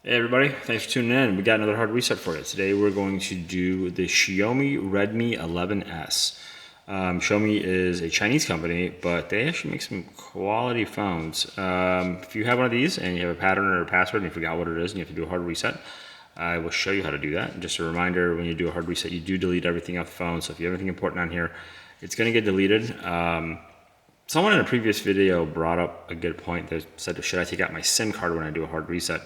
Hey everybody, thanks for tuning in. We got another hard reset for you. Today we're going to do the Xiaomi Redmi 11S. Xiaomi is a Chinese company, but they actually make some quality phones. If you have one of these and you have a pattern or a password and you forgot what it is and you have to do a hard reset, I will show you how to do that. Just a reminder, when you do a hard reset, you do delete everything off the phone. So if you have anything important on here, it's going to get deleted. Someone in a previous video brought up a good point. They said, should I take out my SIM card when I do a hard reset?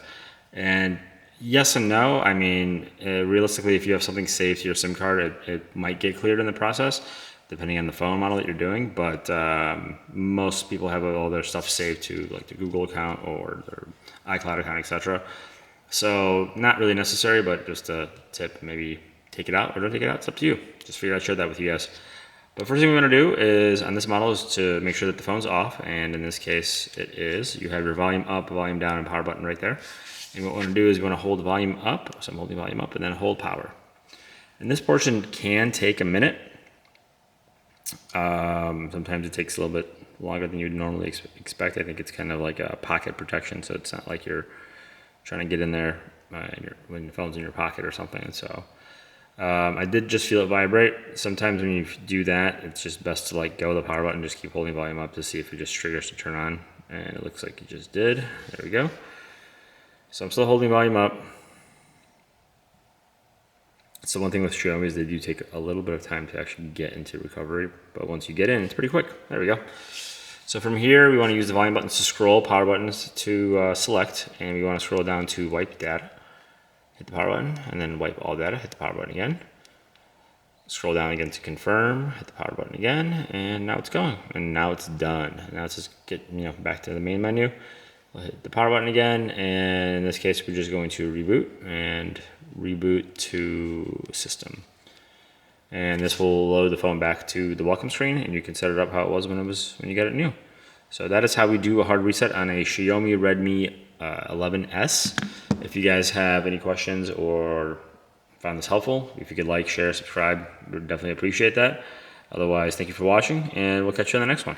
And yes and no. I mean, realistically, if you have something saved to your SIM card, it might get cleared in the process, depending on the phone model that you're doing. But most people have all their stuff saved to like the Google account or their iCloud account, etc. So not really necessary, but just a tip, maybe take it out or don't take it out. It's up to you. Just figured I'd share that with you guys. But first thing we want to do is, on this model, is to make sure that the phone's off, and in this case it is. You have your volume up, volume down, and power button right there. And what we want to do is we want to hold the volume up, so I'm holding volume up, and then hold power. And this portion can take a minute. Sometimes it takes a little bit longer than you'd normally expect. I think it's kind of like a pocket protection, so it's not like you're trying to get in there when the phone's in your pocket or something. So I did just feel it vibrate. Sometimes when you do that, it's just best to let go of the power button, just keep holding volume up to see if it just triggers to turn on. And it looks like it just did. There we go. So I'm still holding volume up. So one thing with Xiaomi is they do take a little bit of time to actually get into recovery, but once you get in, it's pretty quick. There we go. So from here, we want to use the volume buttons to scroll, power buttons to select, and we want to scroll down to wipe data. Hit the power button, and then wipe all data, hit the power button again. Scroll down again to confirm, hit the power button again, and now it's going, and now it's done. Now let's just get back to the main menu. We'll hit the power button again, and in this case, we're just going to reboot and reboot to system. And this will load the phone back to the welcome screen, and you can set it up how it was when you got it new. So that is how we do a hard reset on a Xiaomi Redmi 11S. If you guys have any questions or found this helpful, if you could like, share, subscribe, we'd definitely appreciate that. Otherwise, thank you for watching, and we'll catch you on the next one.